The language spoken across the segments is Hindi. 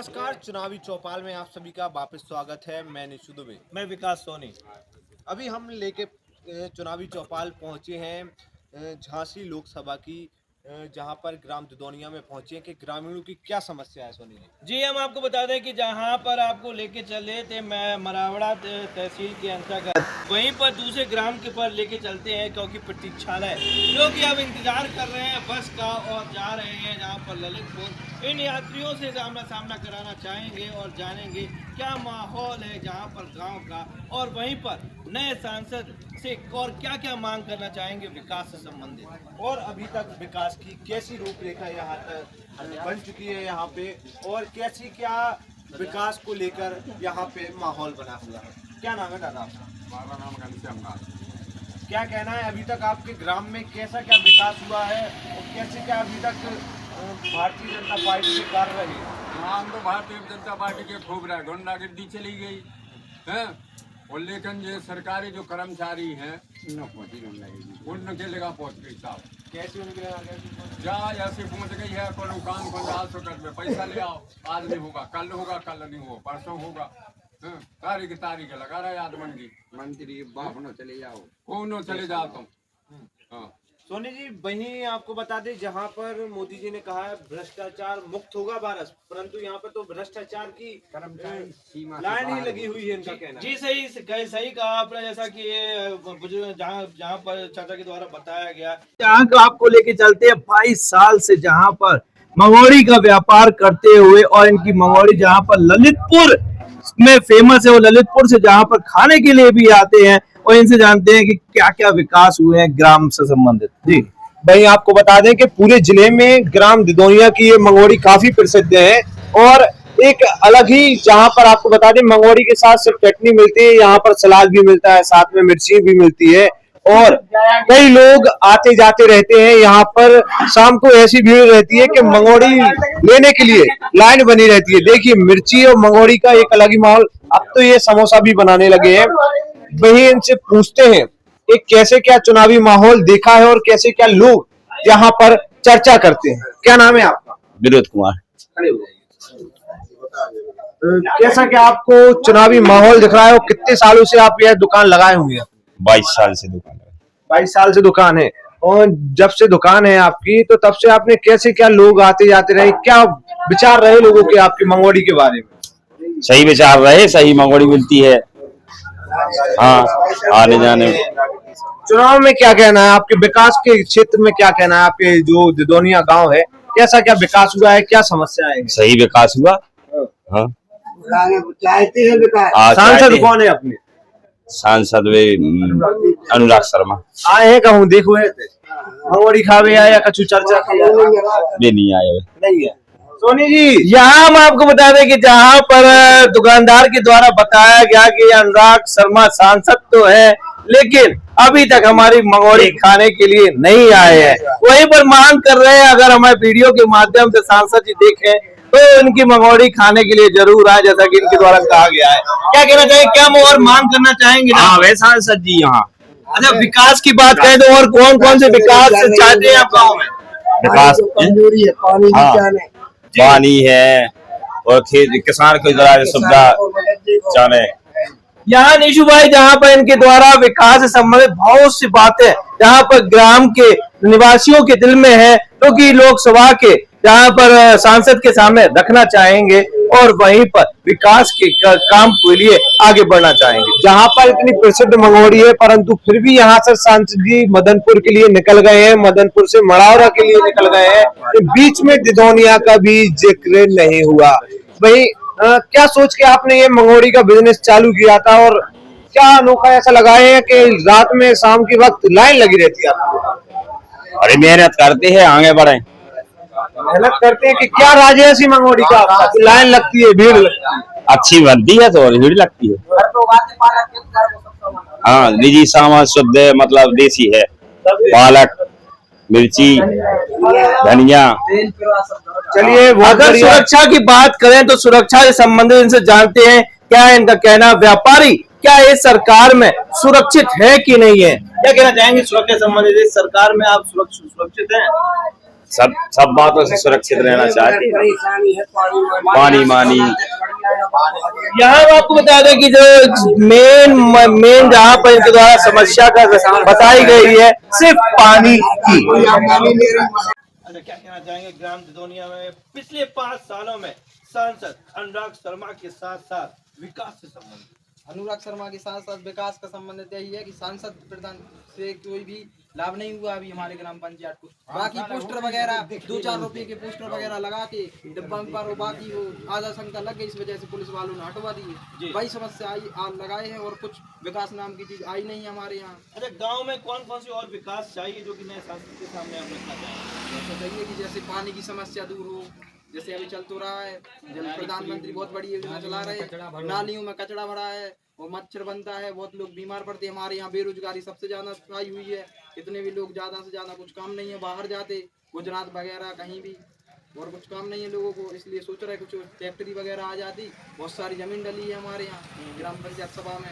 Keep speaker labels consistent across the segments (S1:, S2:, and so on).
S1: नमस्कार, चुनावी चौपाल में आप सभी का वापस स्वागत है। मैं निशु दुबे।
S2: मैं विकास सोनी।
S1: अभी हम लेके चुनावी चौपाल पहुंचे हैं झांसी लोकसभा की, जहां पर ग्राम दुदौनिया में पहुंचे हैं कि ग्रामीणों की क्या समस्या है। सोनी
S2: जी, हम आपको बता दें कि जहां पर आपको लेके चले थे मैं मरावड़ा तहसील के अंतर्गत, वहीं पर दूसरे ग्राम के पर लेके चलते हैं क्योंकि प्रतीक्षालय जो कि अब इंतजार कर रहे हैं बस का और जा रहे हैं जहां पर ललितपुर। इन यात्रियों से सामना कराना चाहेंगे और जानेंगे क्या माहौल है जहां पर गांव का, और वहीं पर नए सांसद से और क्या क्या मांग करना चाहेंगे विकास से संबंधित,
S1: और अभी तक विकास की कैसी रूपरेखा यहाँ तक बन चुकी है यहाँ पे, और कैसी क्या विकास को लेकर यहाँ पे माहौल बना हुआ है। क्या नाम है दादा आपका?
S3: हमारा नाम घनश्याम नाथ।
S1: क्या कहना है अभी तक आपके ग्राम में कैसा क्या विकास हुआ है और कैसे क्या अभी तक भारतीय जनता पार्टी के कार्य रहे?
S3: हम तो भारतीय जनता पार्टी के खूब रहे, गुंडागर्दी चली गई है। और लेकिन ये सरकारी जो कर्मचारी हैं उनके लगा पहुँच गई साहब।
S1: कैसे उनके लिए
S3: जा ऐसे पहुँच गई है, कोनो काम को 400 में पैसा ले आओ, आज नहीं होगा, कल नहीं होगा, परसों होगा। तारीख लगा रहा है आदमन की
S4: मंत्री बापनो चले जाओ,
S3: कौनो चले जाओ तुम। हाँ
S1: सोनी जी, वहीं आपको बता दें जहां पर मोदी जी ने कहा है भ्रष्टाचार मुक्त होगा भारत, परंतु यहाँ पर तो भ्रष्टाचार की लाइन ही लगी हुई है, इनका कहना।
S2: जी सही कहा आपने। जैसा कि ये जहाँ पर चाचा के द्वारा बताया गया, जहाँ का आपको लेके चलते हैं 22 साल से जहाँ पर मंगोड़ी का व्यापार करते हुए, और इनकी मंगोड़ी जहाँ पर ललितपुर में फेमस है, वो ललितपुर से जहाँ पर खाने के लिए भी आते हैं, और इनसे जानते हैं कि क्या क्या विकास हुए हैं ग्राम से संबंधित। जी
S1: वहीं आपको बता दें कि पूरे जिले में ग्राम दुदौनिया की ये मंगोड़ी काफी प्रसिद्ध है, और एक अलग ही, जहां पर आपको बता दें मंगोड़ी के साथ सिर्फ चटनी मिलती है, यहाँ पर सलाद भी मिलता है, साथ में मिर्ची भी मिलती है, और कई लोग आते जाते रहते हैं। यहाँ पर शाम को ऐसी भीड़ रहती है कि मंगोड़ी लेने के लिए लाइन बनी रहती है। देखिए, मिर्ची और मंगोड़ी का एक अलग ही माहौल। अब तो ये समोसा भी बनाने लगे हैं। वही इनसे पूछते हैं कि कैसे क्या चुनावी माहौल देखा है और कैसे क्या लोग यहाँ पर चर्चा करते हैं। क्या नाम है आपका?
S5: विनोद कुमार।
S1: कैसा क्या आपको चुनावी माहौल दिख रहा है, और कितने सालों से आप यह दुकान लगाए हुए हैं?
S5: 22 साल से दुकान है।
S1: 22 साल से दुकान है, और जब से दुकान है आपकी, तो तब से आपने कैसे क्या लोग आते जाते रहे, क्या विचार रहे लोगों के आपकी मंगोड़ी के बारे में?
S5: सही विचार रहे, सही मंगोड़ी मिलती है। हाँ, आने जाने में।
S1: चुनाव में क्या कहना है आपके विकास के क्षेत्र में? क्या कहना है आपके जो दुदौनिया गांव है, कैसा क्या विकास हुआ है, क्या समस्याएं हैं?
S5: सही विकास हुआ। हाँ,
S1: सांसद कौन है अपने?
S5: सांसद वे अनुराग शर्मा
S1: आए हैं, कहूँ देखो मंगोड़ी खावे आया, कछु चर्चा किया?
S5: वे नहीं आए।
S1: नहीं है। सोनी जी,
S2: यहाँ हम आपको बता दें कि जहाँ पर दुकानदार के द्वारा बताया गया कि अनुराग शर्मा सांसद तो है, लेकिन अभी तक हमारी मंगोड़ी खाने के लिए नहीं आए हैं। वहीं पर मांग कर रहे हैं, अगर हमारे वीडियो के माध्यम से सांसद जी देखें तो इनकी मंगोड़ी खाने के लिए जरूर आए, जैसा कि इनके द्वारा कहा गया है। क्या कहना चाहिए, क्या और मांग करना चाहेंगे?
S5: हाँ, वे सांसद जी यहाँ।
S2: अच्छा, विकास की बात करें तो और कौन कौन से विकास चाहते हैं आप गाँव में?
S5: विकास पानी है, और किसान को जरा सुविधा चाहे।
S2: यहाँ निशु भाई, जहाँ पर इनके द्वारा विकास से संबंधित बहुत सी बातें जहाँ पर ग्राम के निवासियों के दिल में है, तो कि लोकसभा के जहाँ पर सांसद के सामने रखना चाहेंगे, और वहीं पर विकास के काम के लिए आगे बढ़ना चाहेंगे।
S1: जहाँ पर इतनी प्रसिद्ध मंगोड़ी है, परंतु फिर भी यहाँ से सांसद जी मदनपुर के लिए निकल गए हैं, मदनपुर से मड़ावरा के लिए निकल गए हैं, तो बीच में दुदौनिया का भी जिक्र नहीं हुआ। भाई, क्या सोच के आपने ये मंगोड़ी का बिजनेस चालू किया था, और क्या अनोखा ऐसा लगाए हैं कि रात में शाम के वक्त लाइन लगी रहती है आपको?
S5: अरे मेहनत करते हैं, आगे बढ़े।
S1: मेहनत करते हैं कि क्या राज है ऐसी मंगोड़ी का, लाइन लगती है, भीड़ लगती है?
S5: अच्छी बनती है तो भीड़ लगती है। हाँ, निजी सामान शुद्ध है, मतलब देसी है। पालक, मिर्ची, धनिया।
S1: चलिए,
S2: अगर सुरक्षा की बात करें तो सुरक्षा से संबंधित इनसे जानते हैं क्या है इनका कहना। व्यापारी क्या इस सरकार में सुरक्षित है कि नहीं है? क्या कहना चाहेंगे सुरक्षा संबंधित? इस सरकार में आप सुरक्षित हैं?
S5: सब बातों से सुरक्षित रहना चाहते हैं। पानी मानी
S2: यहाँ हम आपको बता दें कि जो मेन जहाँ पर इनके द्वारा समस्या का बताई गई है सिर्फ पानी की। अच्छा, क्या कहना चाहेंगे ग्राम दिदोनिया में पिछले 5 सालों में सांसद अनुराग शर्मा के साथ साथ विकास से संबंधित?
S6: अनुराग शर्मा के साथ साथ विकास का संबंध यही है कि सांसद प्रधान से कोई भी लाभ नहीं हुआ अभी हमारे ग्राम पंचायत को। बाकी पोस्टर वगैरह 2-4 रुपए के पोस्टर वगैरह लगा के डिब्बा पर वो बाकी वो आधा संख्या लग गई, इस वजह से पुलिस वालों ने हटवा दिए। वही समस्या आई लगाए हैं और कुछ विकास नाम की चीज आई नहीं हमारे यहाँ।
S2: अच्छा, गांव में कौन कौन सी और विकास चाहिए जो कि नए सांसद के सामने हम रखना चाहेंगे?
S6: ऐसा चाहिए कि जैसे पानी की समस्या दूर हो, जैसे अभी चल तो रहा है जल प्रधानमंत्री बहुत बड़ी योजना चला रहे हैं, नालियों में कचरा भरा है और मच्छर बनता है, बहुत लोग बीमार पड़ते हैं। हमारे यहाँ बेरोजगारी सबसे ज्यादा छाई हुई है, इतने भी लोग ज्यादा से ज्यादा कुछ काम नहीं है, बाहर जाते गुजरात वगैरह कहीं भी और कुछ काम नहीं है लोगों को, इसलिए सोच रहे कुछ फैक्ट्री वगैरह आ जाती। बहुत सारी जमीन डली है हमारे यहाँ ग्राम पंचायत सभा में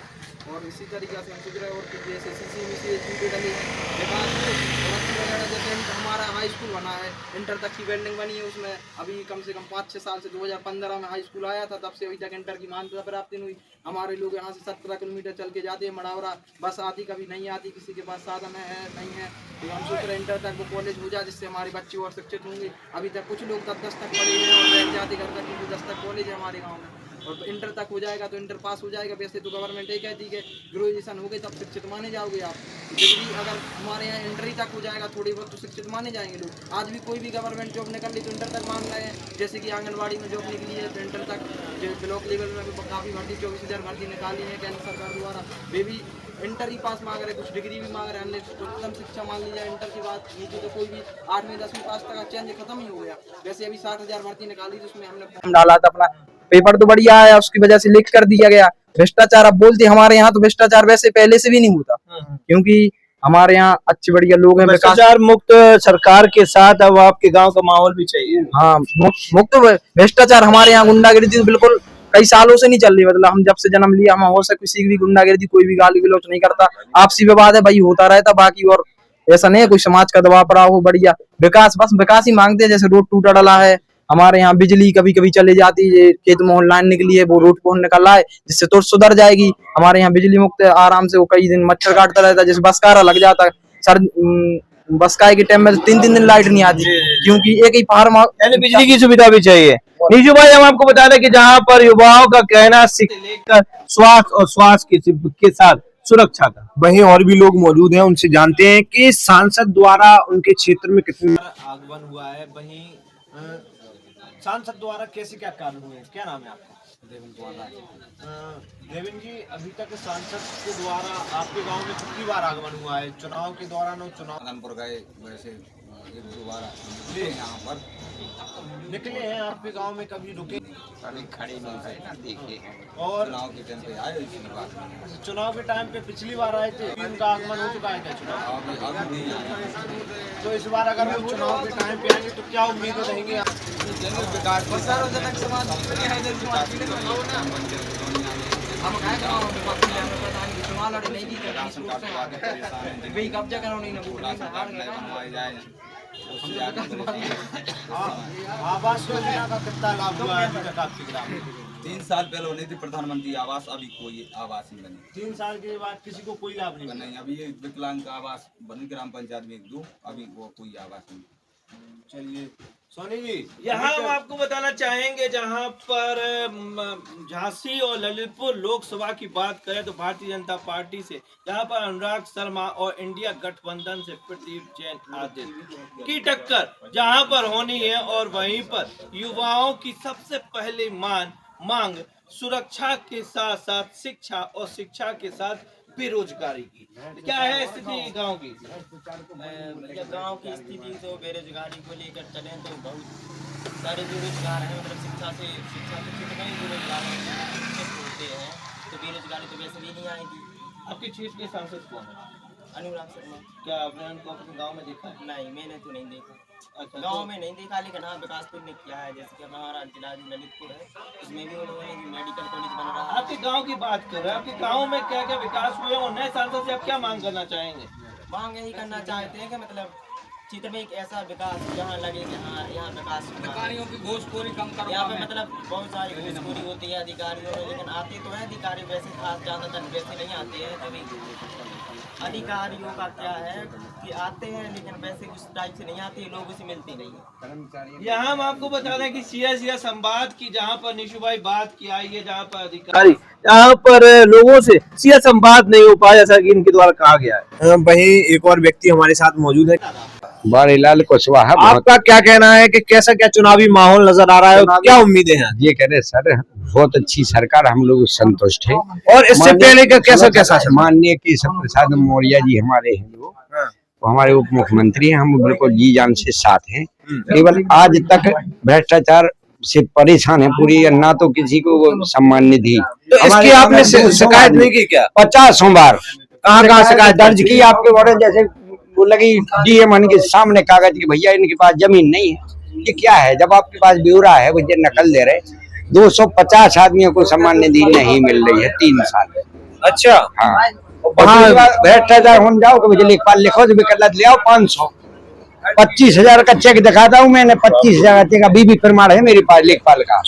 S6: और इसी तरीके से हम सोच रहे हैं और कुछ जैसे सीसी डली है विकास वगैरह। जैसे हमारा हाई स्कूल बना है, इंटर तक की बिल्डिंग बनी है, उसमें अभी कम से कम 5-6 साल से 2015 में हाई स्कूल आया था, तब से अभी तक इंटर की मान्यता प्राप्त नहीं हुई। हमारे लोग यहाँ से 17 किलोमीटर चल के जाते हैं मड़ावरा, बस आती कभी नहीं आती, किसी के पास साधन है नहीं है। तो हम सोच रहे हैं इंटर तक वो कॉलेज हो जाए जिससे हमारे बच्चे और शिक्षित होंगे। अभी तक कुछ लोग 10 तक पढ़े हुए हैं और बैठ जाते घर तक, क्योंकि 10 तक कॉलेज है हमारे गाँव में और इंटर तक हो जाएगा तो इंटर पास हो जाएगा। वैसे तो गवर्नमेंट ये कहती है कि ग्रेजुएशन हो गई तब शिक्षित माने जाओगे आप, डिग्री अगर हमारे यहाँ इंटर ही तक हो जाएगा थोड़ी बहुत तो शिक्षित माने जाएंगे लोग। आज भी कोई भी गवर्नमेंट जॉब निकल ली तो इंटर तक मान रहे हैं, जैसे कि आंगनबाड़ी में जॉब निकली है तो इंटर तक, जो ब्लॉक लेवल में भी काफ़ी भर्ती 24,000 भर्ती निकाली है केंद्र सरकार द्वारा, वे भी इंटर ही पास मांग रहे, कुछ डिग्री भी मांग रहे हैं। अन्य उच्चतम शिक्षा मान ली जाए इंटर की बात नीचे तो कोई भी 8वीं 10वीं पास तक चेंज खत्म ही हो गया। वैसे अभी 60,000 भर्ती निकाली जिसमें हमने फॉर्म डाला था, अपना पेपर तो बढ़िया आया, उसकी वजह से लीक कर दिया गया। भ्रष्टाचार अब बोलते हमारे यहाँ तो भ्रष्टाचार वैसे पहले से भी नहीं होता, क्योंकि हमारे यहाँ अच्छे बढ़िया लोग हैं।
S2: भ्रष्टाचार मुक्त सरकार के साथ अब आपके गांव का माहौल भी चाहिए।
S6: हाँ, मुक्त भ्रष्टाचार हमारे यहाँ गुंडागिरी तो बिल्कुल कई सालों से नहीं चल रही। मतलब हम जब से जन्म लिया हम हो से किसी की भी गुंडागिरी, कोई भी गाली गलौज नहीं करता, आपसी विवाद है भाई होता रहता, बाकी और ऐसा नहीं है कोई समाज का दबाव पड़ा हो। बढ़िया विकास, बस विकास ही मांगते हैं। जैसे रोड टूटा डला है हमारे यहाँ, बिजली कभी कभी चली जाती है, खेत में लाइन निकली है वो रोड को निकल आए जिससे तो सुधर जाएगी। हमारे यहाँ बिजली मुक्त है आराम से, वो कई दिन मच्छर काटता रहता है, जैसे बसकारा लग जाता है सर, बसकाए के टाइम में 3-3 दिन लाइट नहीं आती क्योंकि एक ही फार्म,
S2: यानी बिजली की सुविधा भी चाहिए। नीजू भाई, हम आपको बता दें कि जहाँ पर युवाओं का कहना शिक्षा लेकर स्वास्थ्य और स्वास्थ्य के साथ सुरक्षा का,
S1: वहीं और भी लोग मौजूद हैं, उनसे जानते हैं कि सांसद द्वारा उनके क्षेत्र में कितने
S2: आगमन हुआ है। वहीं सांसद द्वारा कैसे क्या कार्य हुए, क्या नाम है आपका? देवेन जी, अभी तक सांसद के द्वारा आपके गांव में कितनी बार आगमन हुआ है? चुनाव के दौरान और चुनाव
S4: आदमपुर गए, वैसे 1-2 बार यहाँ पर
S2: निकले हैं आपके गांव में, कभी रुके?
S4: कभी खड़े नहीं थे, देखिए
S2: और
S4: चुनाव के टाइम पे आए, इसके बाद
S2: चुनाव के टाइम पे पिछली बार आए थे, उनका आगमन हो चुका है क्या चुनाव?
S4: अभी नहीं आए।
S2: तो इस बार अगर वो चुनाव के टाइम पे आएंगे तो क्या उम्मीदें रहेंगी आप?
S4: विकास
S6: सार्वजनिक समाज हम चुनाव लड़े नहीं की कब्जा कराने
S2: आवास योजना का कितना लाभ हुआ है अभी तक आपके ग्राम में?
S4: 3 साल पहले होनी थी प्रधानमंत्री आवास, अभी कोई आवास नहीं बनी।
S2: 3 साल के बाद किसी को कोई लाभ नहीं मिला।
S4: नहीं, अभी ये विकलांग का आवास बनी ग्राम पंचायत में 1-2, अभी वो कोई आवास नहीं।
S2: चलिए सोनी जी, यहाँ हम आपको बताना चाहेंगे, जहाँ पर झांसी और ललितपुर लोकसभा की बात करें तो भारतीय जनता पार्टी से यहाँ पर अनुराग शर्मा और इंडिया गठबंधन से प्रदीप जैन आदित्य की टक्कर जहाँ पर होनी है। और वहीं पर युवाओं की सबसे पहली मांग सुरक्षा के साथ साथ शिक्षा और शिक्षा के साथ बेरोजगारी की। क्या है स्थिति गांव की?
S7: गांव की स्थिति तो बेरोजगारी को लेकर चले तो बहुत सारे बेरोजगार हैं। मतलब शिक्षा के क्षेत्र में बेरोजगार होते हैं तो बेरोजगारी तो वैसे भी नहीं आएगी।
S2: आपके क्षेत्र के सांसद कौन है?
S7: अनुराग शर्मा।
S2: क्या आपने उनको अपने गाँव में देखा है?
S7: नहीं, मैंने तो नहीं देखा।
S2: अच्छा,
S7: गांव में नहीं देखा, लेकिन हाँ विकासपुर ने किया है। जैसे कि हमारा जिला ललितपुर है, उसमें भी उन्होंने मेडिकल कॉलेज बन रहा है।
S2: आपके गांव की बात कर रहे हैं, आपके गांव में क्या क्या विकास हुए और नए सांसद से आप क्या मांग करना चाहेंगे?
S7: मांग यही करना चाहते हैं कि मतलब क्षेत्र में एक ऐसा विकास जहाँ लगे कि हाँ यहाँ विकास हुआ।
S3: अधिकारियों की घूसखोरी कम करो।
S7: यहाँ पे मतलब बहुत सारी घूसखोरी होती है अधिकारियों में, लेकिन आते तो हैं अधिकारी वैसे खास ज़्यादातर वैसे नहीं आते हैं। जो भी अधिकारियों का क्या है कि आते हैं लेकिन वैसे उस टाइप से नहीं आते, लोगों से मिलते नहीं है।
S2: यहाँ हम आपको बता दें कि सीधा संवाद की जहाँ पर निशु भाई बात की आई है, जहाँ पर अधिकारी यहाँ पर लोगों से सीधा संवाद नहीं हो पाया जैसा कि इनके द्वारा कहा गया है। वहीं एक और व्यक्ति हमारे साथ मौजूद है।
S8: बारीलाल कुशवाहा।
S1: आपका क्या कहना है कि कैसा क्या चुनावी माहौल नजर आ रहा है, क्या उम्मीदें हैं?
S8: ये कह रहे सर बहुत अच्छी सरकार, हम लोग संतुष्ट हैं।
S1: और इससे पहले का कैसा कैसा
S8: माननीय केशव प्रसाद मौर्य जी हमारे हैं, जो वो हमारे उप मुख्यमंत्री हैं, हम बिल्कुल जी जान से साथ हैं। केवल आज तक भ्रष्टाचार से परेशान है पूरी, ना तो किसी को वो सम्मान निधि।
S1: तो इसकी आपने शिकायत नहीं की क्या?
S8: 50 बार
S1: कहाँ
S8: शिकायत दर्ज की आपके बड़े, जैसे वो लगी डीएम के सामने कागज की भैया इनके पास जमीन नहीं है। ये क्या है, जब आपके पास ब्यौरा है वो नकल दे रहे। 250 आदमियों को सम्मान निधि नहीं मिल रही है 3 साल।
S1: अच्छा
S8: हाँ, भ्रष्टाचार होने जाओ कि मुझे लेखपाल लिखो तो विकल्प ले आओ 500 25,000 का चेक दिखाता हूँ मैंने, 25,000 का चेक अभी भी प्रमाण है मेरे पास लेखपाल का।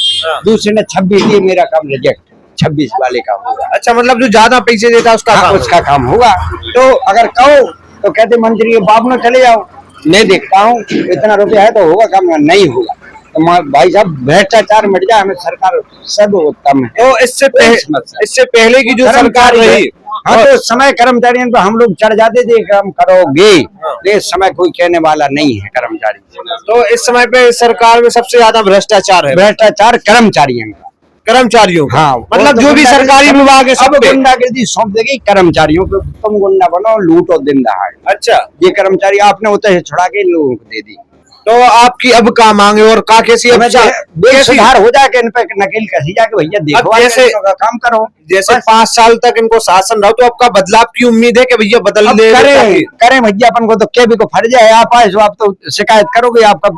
S8: दूसरे ने 26 दिए, मेरा काम रिजेक्ट, 26 वाले का होगा।
S1: अच्छा, मतलब जो ज्यादा पैसे देता है उसका
S8: काम होगा। तो अगर कहो तो कहते मंत्री बाप में चले जाओ, मैं देखता हूँ इतना रुपया है तो होगा काम, नहीं होगा तो भाई साहब भ्रष्टाचार मिट जाए, हमें सरकार सर्वोत्तम है।
S1: तो इससे पहले की जो सरकार रही,
S8: हाँ तो समय कर्मचारियों पर हम लोग चढ़ जाते थे काम करोगे, लेकिन समय कोई कहने वाला नहीं है कर्मचारी।
S1: तो इस समय पे सरकार में सबसे ज्यादा भ्रष्टाचार है,
S8: भ्रष्टाचार कर्मचारियों का। हाँ,
S1: मतलब जो भी सरकारी विभाग है सब
S8: गुंडागर्दी सौंप देगी कर्मचारियों को, तुम गुंडा बनो लूटो दिन दहाड़े।
S1: अच्छा,
S8: ये कर्मचारी आपने उतर से छुड़ा के लोगों को दे दी।
S1: तो आपकी अब क्या मांगे और का कैसी
S8: सुधार हो जाके इन पे नकेल कसी जाके भैया देखो
S1: जैसे
S8: काम करो।
S1: जैसे 5 साल तक इनको शासन रहो, तो आपका बदलाव की उम्मीद है कि भैया बदल दे
S8: करें भैया। अपन को तो क्या भी को फर्ज है, आप आए आप तो शिकायत करोगे, आपका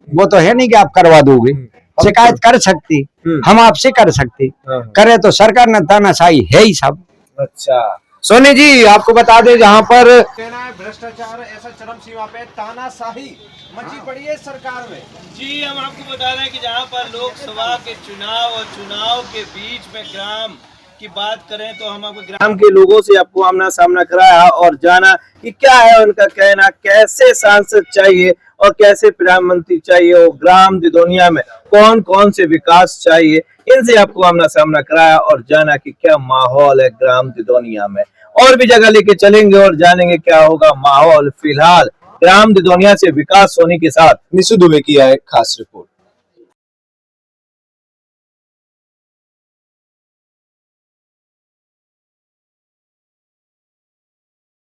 S8: वो तो है नहीं कि आप करवा दोगे, शिकायत कर सकती, हम आपसे कर सकते, करे तो सरकार न तानाशाही है ही सब।
S1: अच्छा सोनी जी, आपको बता दें जहाँ पर कहना है भ्रष्टाचार ऐसा चरम सीमा पे, तानाशाही मची पड़ी है सरकार में।
S2: जी हम आपको बता रहे हैं कि जहाँ पर लोकसभा के चुनाव और चुनाव के बीच में ग्राम की बात करें तो हम आपको ग्राम के लोगों से आपको आमना सामना कराया और जाना कि क्या है उनका कहना, कैसे सांसद चाहिए और कैसे प्रधानमंत्री चाहिए, और ग्राम दिदोनिया में कौन कौन से विकास चाहिए, इनसे आपको आमना सामना कराया और जाना कि क्या माहौल है ग्राम दिदोनिया में। और भी जगह लेके चलेंगे और जानेंगे क्या होगा माहौल। फिलहाल ग्राम दिदोनिया से विकास सोनी के साथ निशु दुबे की है खास रिपोर्ट।